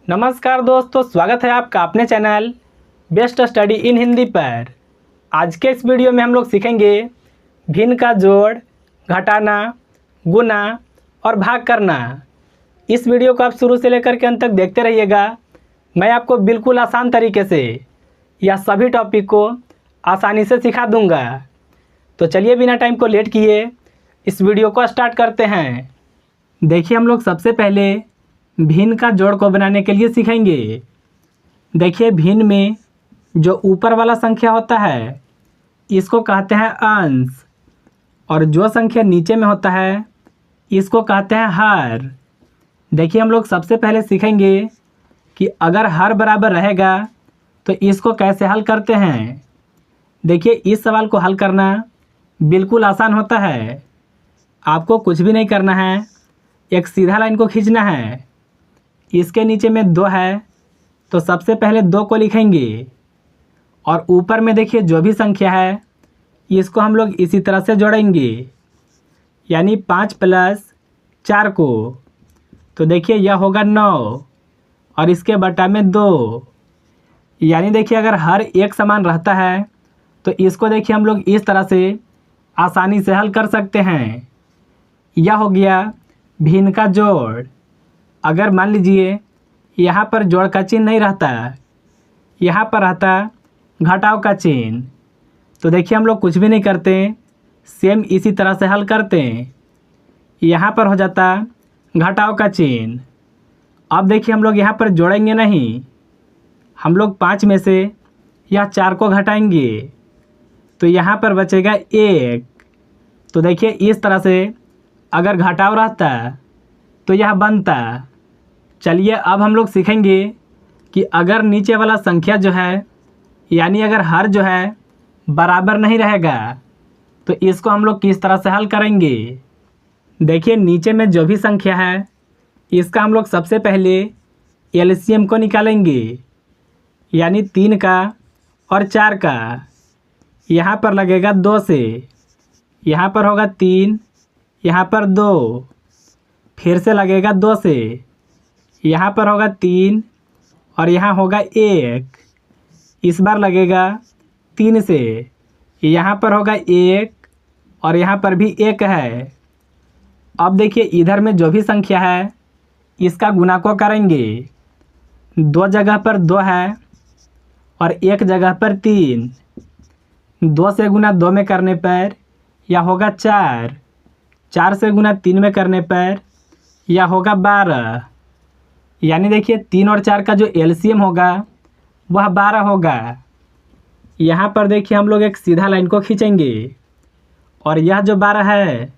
नमस्कार दोस्तों, स्वागत है आपका अपने channel best study in Hindi पर। आज के इस वीडियो में हम लोग सीखेंगे भिन्न का जोड़, घटाना, गुना और भाग करना। इस वीडियो को आप शुरू से लेकर के अंत तक देखते रहिएगा। मैं आपको बिल्कुल आसान तरीके से यह सभी टॉपिक को आसानी से सिखा दूंगा। तो चलिए बिना टाइम को लेट किए इस वीडियो को स्टार्ट करते हैं। देखिए, हम लोग सबसे पहले भिन्न का जोड़ को बनाने के लिए सीखेंगे। देखिए, भिन्न में जो ऊपर वाला संख्या होता है इसको कहते हैं अंश, और जो संख्या नीचे में होता है इसको कहते हैं हर। देखिए, हम लोग सबसे पहले सीखेंगे कि अगर हर बराबर रहेगा तो इसको कैसे हल करते हैं। देखिए, इस सवाल को हल करना बिल्कुल आसान होता है। आपको कुछ भी नहीं करना है, एक सीधा लाइन को खींचना है। इसके नीचे में 2 है तो सबसे पहले 2 को लिखेंगे, और ऊपर में देखिए जो भी संख्या है इसको हम लोग इसी तरह से जोड़ेंगे, यानी 5 + 4 को। तो देखिए यह होगा 9 और इसके बटा में 2। यानी देखिए, अगर हर एक समान रहता है तो इसको देखिए हम लोग इस तरह से आसानी से हल कर सकते हैं। यह हो गया भिन्न का जोड़। अगर मान लीजिए यहाँ पर जोड़ का चिन्ह नहीं रहता, यहाँ पर रहता घटाव का चिन्ह, तो देखिए हम लोग कुछ भी नहीं करते, सेम इसी तरह से हल करते हैं। यहाँ पर हो जाता घटाव का चिन्ह। अब देखिए हम लोग यहाँ पर जोड़ेंगे नहीं, हम लोग 5 में से यह 4 को घटाएंगे तो यहाँ पर बचेगा 1। तो देखिए इस तरह से अगर घटाव रहता तो यह बनता। चलिए, अब हम लोग सीखेंगे कि अगर नीचे वाला संख्या जो है, यानी अगर हर जो है बराबर नहीं रहेगा तो इसको हम लोग किस तरह से हल करेंगे। देखिए, नीचे में जो भी संख्या है इसका हम लोग सबसे पहले एलसीएम को निकालेंगे, यानी 3 का और 4 का। यहाँ पर लगेगा 2 से, यहाँ पर होगा 3, यहाँ पर 2, फिर से लगेगा 2 से, यहाँ पर होगा 3 और यहाँ होगा 1। इस बार लगेगा 3 से, यहाँ पर होगा 1 और यहाँ पर भी 1 है। अब देखिए, इधर में जो भी संख्या है इसका गुणा को करेंगे। 2 जगह पर 2 है और 1 जगह पर 3। 2 से गुना 2 में करने पर यह होगा 4। 4 से गुना 3 में करने पर यह होगा 12। यानी देखिए 3 और 4 का जो एलसीएम होगा वह 12 होगा। यहाँ पर देखिए हम लोग एक सीधा लाइन को खींचेंगे और यह जो 12 है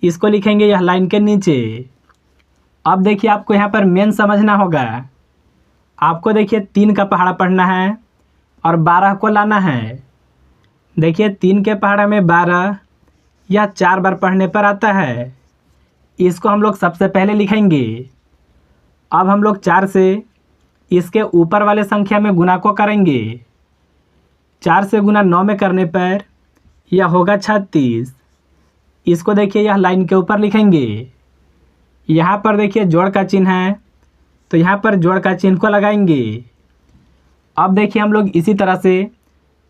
इसको लिखेंगे यह लाइन के नीचे। अब देखिए, आपको यहाँ पर मेन समझना होगा। आपको देखिए 3 का पहाड़ा पढ़ना है और 12 को लाना है। देखिए 3 के पहाड़ा में 12 यह 4 बार पढ़ने पर आता है। इसको हम लोग सबसे पहले लिखेंगे। अब हम लोग 4 से इसके ऊपर वाले संख्या में गुना को करेंगे। 4 से गुना 9 में करने पर यह होगा 36। इसको देखिए यह लाइन के ऊपर लिखेंगे। यहाँ पर देखिए जोड़ का चिन्ह है तो यहाँ पर जोड़ का चिन्ह को लगाएंगे। अब देखिए हम लोग इसी तरह से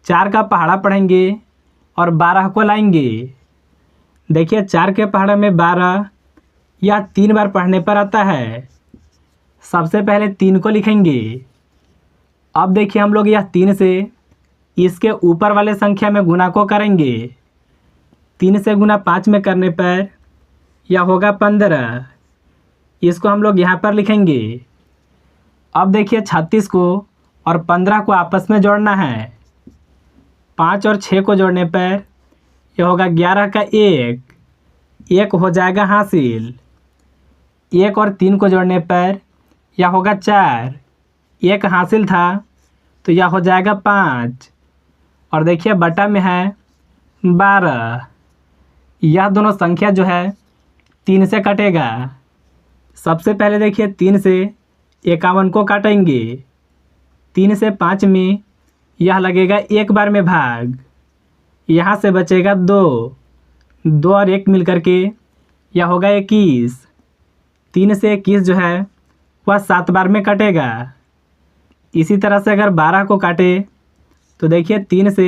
4 का पहाड़ा पढ़ेंगे और 12 को लाएंगे। देखिए 4 के पहाड़े में 12 यह 3 बार पढ़ने पर आता है। सबसे पहले 3 को लिखेंगे। अब देखिए हम लोग यह 3 से इसके ऊपर वाले संख्या में गुना को करेंगे। 3 से गुना 5 में करने पर यह होगा 15। इसको हम लोग यहाँ पर लिखेंगे। अब देखिए 36 को और 15 को आपस में जोड़ना है। 5 और 6 को जोड़ने पर यह होगा 11 का 1 हो जाएगा हासिल। 1 और 3 को जोड़ने पर यह होगा 4, 1 हासिल था तो यह हो जाएगा 5, और देखिए बटा में है 12। यह दोनों संख्या जो है 3 से कटेगा। सबसे पहले देखिए 3 से 51 को काटेंगे। 3 से 5 में यह लगेगा 1 बार में भाग, यहाँ से बचेगा 2 और 1 मिल करके यह होगा 21। 3 से 21 जो है वह 7 बार में कटेगा। इसी तरह से अगर 12 को काटे तो देखिए 3 से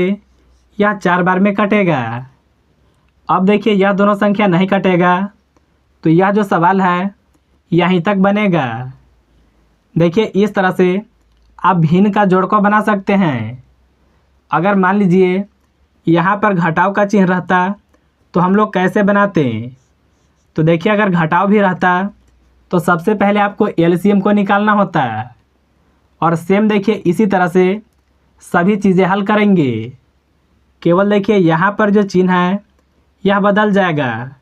यह 4 बार में कटेगा। अब देखिए यह दोनों संख्या नहीं कटेगा, तो यह जो सवाल है यहीं तक बनेगा। देखिए इस तरह से आप भिन्न का जोड़ को बना सकते हैं। अगर मान लीजिए यहाँ पर घटाव का चिन्ह रहता तो हम लोग कैसे बनाते? तो देखिए अगर घटाव भी रहता तो सबसे पहले आपको एलसीएम को निकालना होता है, और सेम देखिए इसी तरह से सभी चीज़ें हल करेंगे। केवल देखिए यहाँ पर जो चिन्ह है यह बदल जाएगा,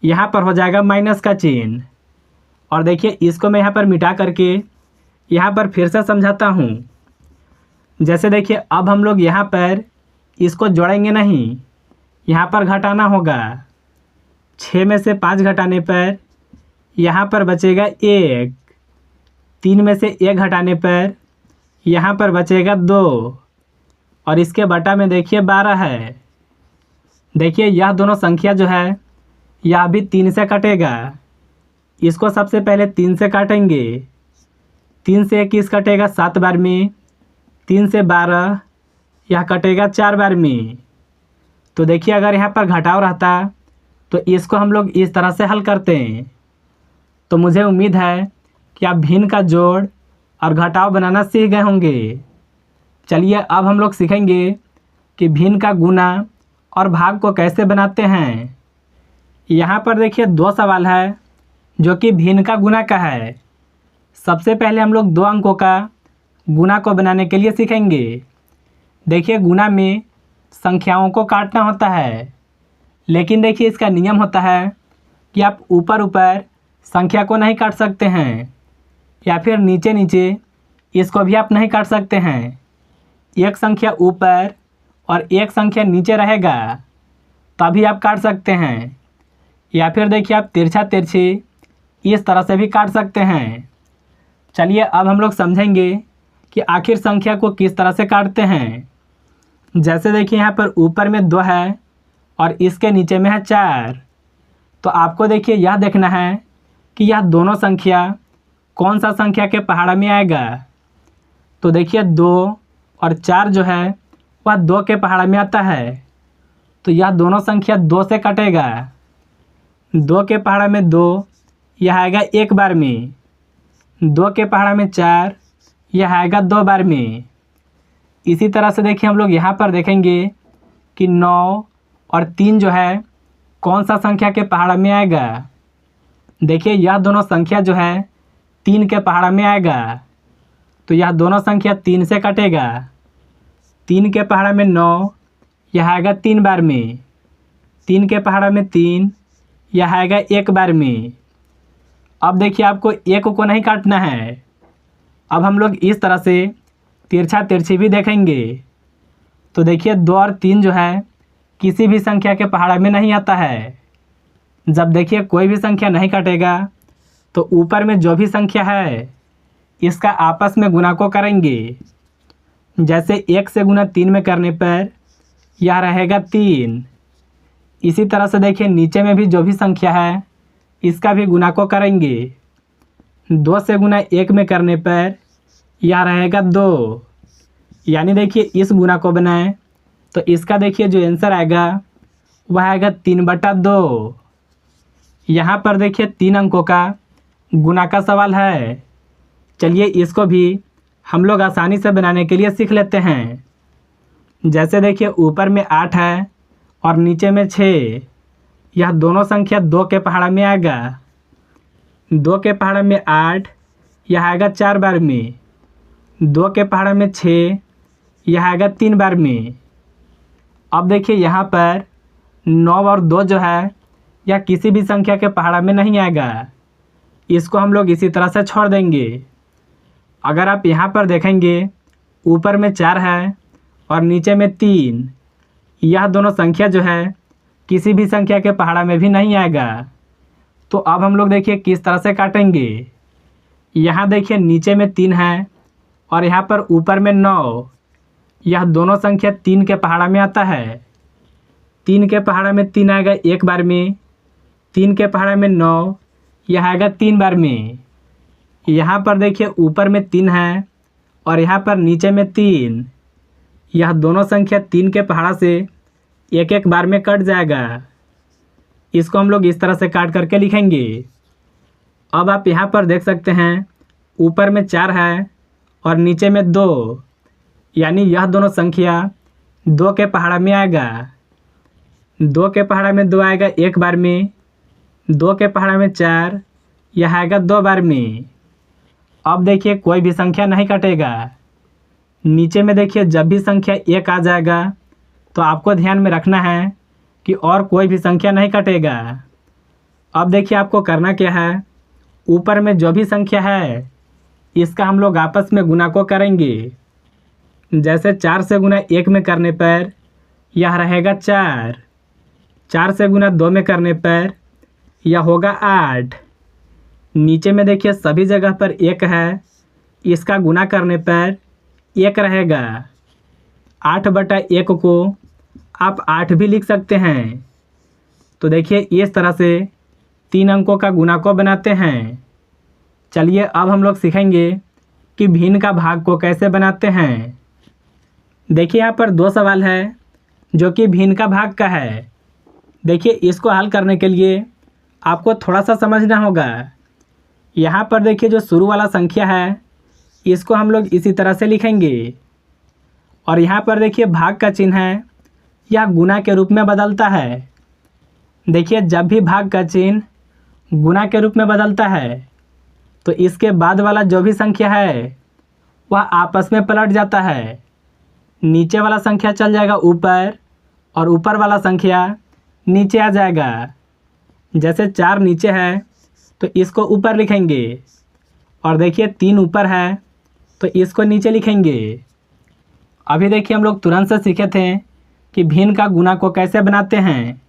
यहाँ पर हो जाएगा माइनस का चिन्ह। और देखिए इसको मैं यहाँ पर मिटा करके यहाँ पर फिर से समझाता हूँ। जैसे देखिए अब हम लोग यहाँ पर इसको जोड़ेंगे नहीं, यहाँ पर घटाना होगा। 6 में से 5 घटाने पर यहाँ पर बचेगा 1, 3 में से 1 घटाने पर यहाँ पर बचेगा 2, और इसके बटा में देखिए 12 है। देखिए यह दोनों संख्या जो है यह भी 3 से कटेगा। इसको सबसे पहले 3 से काटेंगे। 3 से 21 कटेगा 7 बार में, 3 से 12 यह कटेगा 4 बार में। तो देखिए अगर यहाँ पर घटाव रहता तो इसको हम लोग इस तरह से हल करते हैं। तो मुझे उम्मीद है कि आप भिन्न का जोड़ और घटाव बनाना सीख गए होंगे। चलिए अब हम लोग सीखेंगे कि भिन्न का गुना और भाग को कैसे बनाते हैं। यहाँ पर देखिए 2 सवाल है जो कि भिन्न का गुना का है। सबसे पहले हम लोग 2 अंकों का गुना को बनाने के लिए सीखेंगे। देखिए गुना में संख्याओं को काटना होता है, लेकिन देखिए इसका नियम होता है कि आप ऊपर ऊपर संख्या को नहीं काट सकते हैं, या फिर नीचे नीचे इसको भी आप नहीं काट सकते हैं। एक संख्या ऊपर और एक संख्या नीचे रहेगा तभी आप काट सकते हैं, या फिर देखिए आप तिरछा तिरछी इस तरह से भी काट सकते हैं। चलिए अब हम लोग समझेंगे कि आखिर संख्या को किस तरह से काटते हैं। जैसे देखिए यहाँ पर ऊपर में 2 है और इसके नीचे में है 4, तो आपको देखिए यह देखना है कि यह दोनों संख्या कौन सा संख्या के पहाड़ा में आएगा। तो देखिए 2 और 4 जो है वह 2 के पहाड़ा में आता है, तो यह दोनों संख्या 2 से कटेगा। 2 के पहाड़ा में 2 यह आएगा 1 बार में, 2 के पहाड़ा में 4 यह आएगा 2 बार में। इसी तरह से देखिए हम लोग यहाँ पर देखेंगे कि 9 और 3 जो है कौन सा संख्या के पहाड़ा में आएगा। देखिए यह दोनों संख्या जो है 3 के पहाड़ा में आएगा, तो यह दोनों संख्या 3 से कटेगा। 3 के पहाड़ा में 9 यह आएगा 3 बार में, 3 के पहाड़ा में 3 यह आएगा 1 बार में। अब देखिए आपको 1 को नहीं काटना है। अब हम लोग इस तरह से तिरछा तिरछी भी देखेंगे। तो देखिए 2 और 3 जो है किसी भी संख्या के पहाड़ा में नहीं आता है। जब देखिए कोई भी संख्या नहीं कटेगा तो ऊपर में जो भी संख्या है इसका आपस में गुना को करेंगे। जैसे 1 से गुना 3 में करने पर यह रहेगा 3। इसी तरह से देखिए नीचे में भी जो भी संख्या है इसका भी गुना को करेंगे। 2 से गुना 1 में करने पर यह रहेगा 2। यानी देखिए इस गुना को बनाएं तो इसका देखिए जो आंसर आएगा वह आएगा 3/2। यहाँ पर देखिए 3 अंकों का गुना का सवाल है। चलिए इसको भी हम लोग आसानी से बनाने के लिए सीख लेते हैं। जैसे देखिए ऊपर में 8 है और नीचे में 6, यह दोनों संख्या 2 के पहाड़ा में आएगा। 2 के पहाड़ा में 8 यह आएगा 4 बार में, 2 के पहाड़ा में 6 यह आएगा 3 बार में। अब देखिए यहाँ पर 9 और 2 जो है यह किसी भी संख्या के पहाड़ा में नहीं आएगा, इसको हम लोग इसी तरह से छोड़ देंगे। अगर आप यहाँ पर देखेंगे ऊपर में 4 है और नीचे में 3, यह दोनों संख्या जो है किसी भी संख्या के पहाड़ा में भी नहीं आएगा। तो अब हम लोग देखिए किस तरह से काटेंगे। यहाँ देखिए नीचे में 3 है और यहाँ पर ऊपर में 9, यह दोनों संख्या 3 के पहाड़ा में आता है। 3 के पहाड़ा में 3 आएगा 1 बार में, 3 के पहाड़ा में 9 यह आएगा 3 बार में। यहाँ पर देखिए ऊपर में 3 है और यहाँ पर नीचे में 3। यह दोनों संख्या 3 के पहाड़ा से एक एक बार में कट जाएगा। इसको हम लोग इस तरह से काट करके लिखेंगे। अब आप यहाँ पर देख सकते हैं ऊपर में 4 है और नीचे में 2, यानी यह दोनों संख्या 2 के पहाड़ा में आएगा। 2 के पहाड़ा में 2 आएगा एक बार में, 2 के पहाड़ा में 4, यह आएगा 2 बार में। अब देखिए कोई भी संख्या नहीं कटेगा। नीचे में देखिए जब भी संख्या 1 आ जाएगा तो आपको ध्यान में रखना है कि और कोई भी संख्या नहीं कटेगा। अब देखिए आपको करना क्या है, ऊपर में जो भी संख्या है इसका हम लोग आपस में गुना को करेंगे। जैसे 4 से गुना 1 में करने पर यह रहेगा 4, 4 से गुना 2 में करने पर यह होगा 8। नीचे में देखिए सभी जगह पर 1 है, इसका गुना करने पर 1 रहेगा। 8/1 को आप 8 भी लिख सकते हैं। तो देखिए इस तरह से 3 अंकों का गुणा को बनाते हैं। चलिए अब हम लोग सीखेंगे कि भिन्न का भाग को कैसे बनाते हैं। देखिए यहाँ पर 2 सवाल है जो कि भिन्न का भाग का है। देखिए इसको हल करने के लिए आपको थोड़ा सा समझना होगा। यहाँ पर देखिए जो शुरू वाला संख्या है इसको हम लोग इसी तरह से लिखेंगे और यहाँ पर देखिए भाग का चिन्ह है, यह गुना के रूप में बदलता है। देखिए जब भी भाग का चिन्ह गुना के रूप में बदलता है तो इसके बाद वाला जो भी संख्या है वह आपस में पलट जाता है। नीचे वाला संख्या चल जाएगा ऊपर और ऊपर वाला संख्या नीचे आ जाएगा। जैसे 4 नीचे है तो इसको ऊपर लिखेंगे और देखिए 3 ऊपर है तो इसको नीचे लिखेंगे। अभी देखिए हम लोग तुरंत से सीखे थे कि भिन्न का गुना को कैसे बनाते हैं।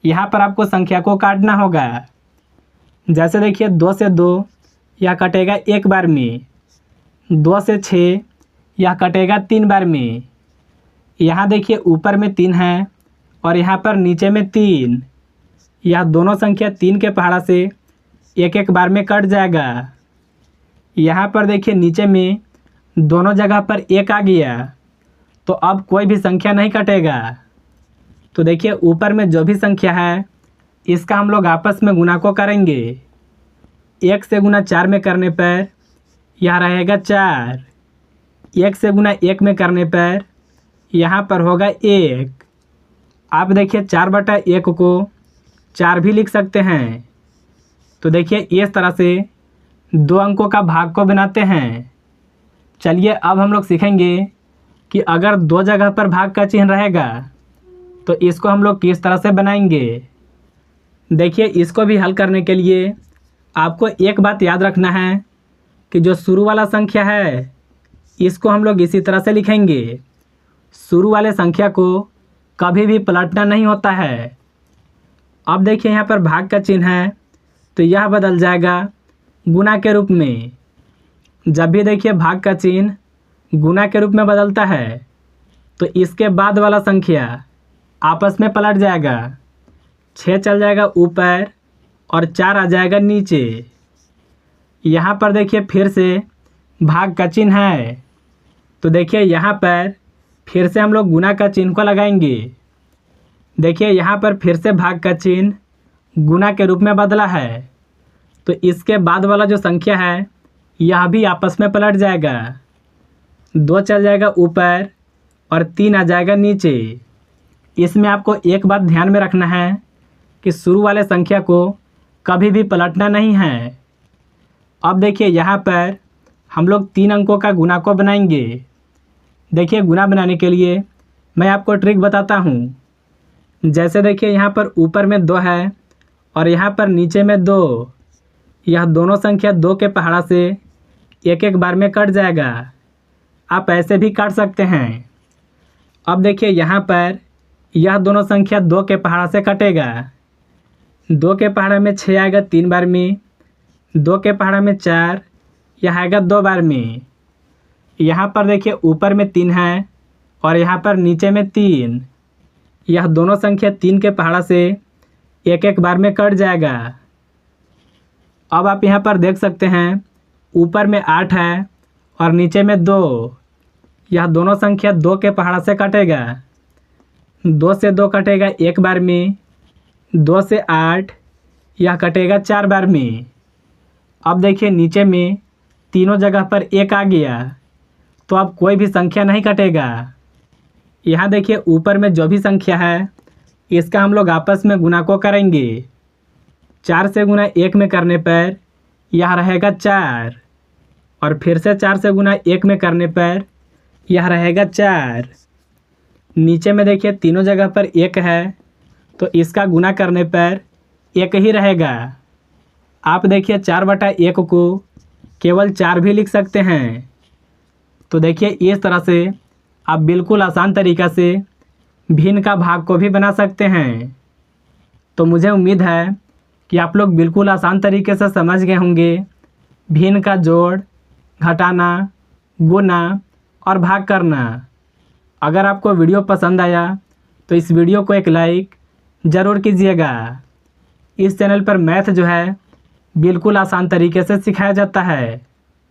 यहाँ पर आपको संख्या को काटना होगा। जैसे देखिए 2 से 2 यह कटेगा 1 बार में, 2 से 6 यह कटेगा 3 बार में। यहाँ देखिए ऊपर में 3 है और यहाँ पर नीचे में 3, यह दोनों संख्या 3 के पहाड़ा से एक एक बार में कट जाएगा। यहाँ पर देखिए नीचे में दोनों जगह पर 1 आ गया तो अब कोई भी संख्या नहीं कटेगा। तो देखिए ऊपर में जो भी संख्या है इसका हम लोग आपस में गुना को करेंगे। 1 से गुना 4 में करने पर यह रहेगा 4, 1 से गुना 1 में करने पर यहाँ पर होगा 1। आप देखिए 4/1 को 4 भी लिख सकते हैं। तो देखिए इस तरह से 2 अंकों का भाग को बनाते हैं। चलिए अब हम लोग सीखेंगे कि अगर 2 जगह पर भाग का चिन्ह रहेगा तो इसको हम लोग किस तरह से बनाएंगे। देखिए इसको भी हल करने के लिए आपको एक बात याद रखना है कि जो शुरू वाला संख्या है इसको हम लोग इसी तरह से लिखेंगे। शुरू वाले संख्या को कभी भी पलटना नहीं होता है। अब देखिए यहाँ पर भाग का चिन्ह है तो यह बदल जाएगा गुना के रूप में। जब भी देखिए भाग का चिन्ह गुना के रूप में बदलता है तो इसके बाद वाला संख्या आपस में पलट जाएगा। 6 चल जाएगा ऊपर और 4 आ जाएगा नीचे। यहाँ पर देखिए फिर से भाग का चिन्ह है तो देखिए यहाँ पर फिर से हम लोग गुना का चिन्ह को लगाएंगे। देखिए यहाँ पर फिर से भाग का चिन्ह गुना के रूप में बदला है तो इसके बाद वाला जो संख्या है यह भी आपस में पलट जाएगा। 2 चल जाएगा ऊपर और 3 आ जाएगा नीचे। इसमें आपको एक बात ध्यान में रखना है कि शुरू वाले संख्या को कभी भी पलटना नहीं है। अब देखिए यहाँ पर हम लोग 3 अंकों का गुना को बनाएंगे। देखिए गुना बनाने के लिए मैं आपको ट्रिक बताता हूँ। जैसे देखिए यहाँ पर ऊपर में 2 है और यहाँ पर नीचे में 2, यह दोनों संख्या 2 के पहाड़ा से एक एक बार में कट जाएगा। आप ऐसे भी काट सकते हैं। अब देखिए यहाँ पर यह दोनों संख्या 2 के पहाड़ा से कटेगा। 2 के पहाड़ा में 6 आएगा 3 बार में, 2 के पहाड़ा में 4, यह आएगा 2 बार में। यहाँ पर देखिए ऊपर में 3 है और यहाँ पर नीचे में 3, यह दोनों संख्या 3 के पहाड़ा से एक एक बार में कट जाएगा। अब आप यहाँ पर देख सकते हैं ऊपर में 8 है और नीचे में 2, यह दोनों संख्या 2 के पहाड़ा से कटेगा। 2 से 2 कटेगा एक बार में, 2 से 8 यह कटेगा 4 बार में। अब देखिए नीचे में तीनों जगह पर 1 आ गया, तो अब कोई भी संख्या नहीं कटेगा। यहाँ देखिए ऊपर में जो भी संख्या है इसका हम लोग आपस में गुणा को करेंगे। 4 से गुना 1 में करने पर यह रहेगा 4, और फिर से 4 से गुना 1 में करने पर यह रहेगा 4। नीचे में देखिए तीनों जगह पर 1 है, तो इसका गुना करने पर 1 ही रहेगा। आप देखिए 4/1 को केवल 4 भी लिख सकते हैं। तो देखिए इस तरह से आप बिल्कुल आसान तरीक़ा से भिन्न का भाग को भी बना सकते हैं। तो मुझे उम्मीद है कि आप लोग बिल्कुल आसान तरीके से समझ गए होंगे भिन्न का जोड़, घटाना, गुना और भाग करना। अगर आपको वीडियो पसंद आया तो इस वीडियो को एक लाइक ज़रूर कीजिएगा। इस चैनल पर मैथ जो है बिल्कुल आसान तरीके से सिखाया जाता है।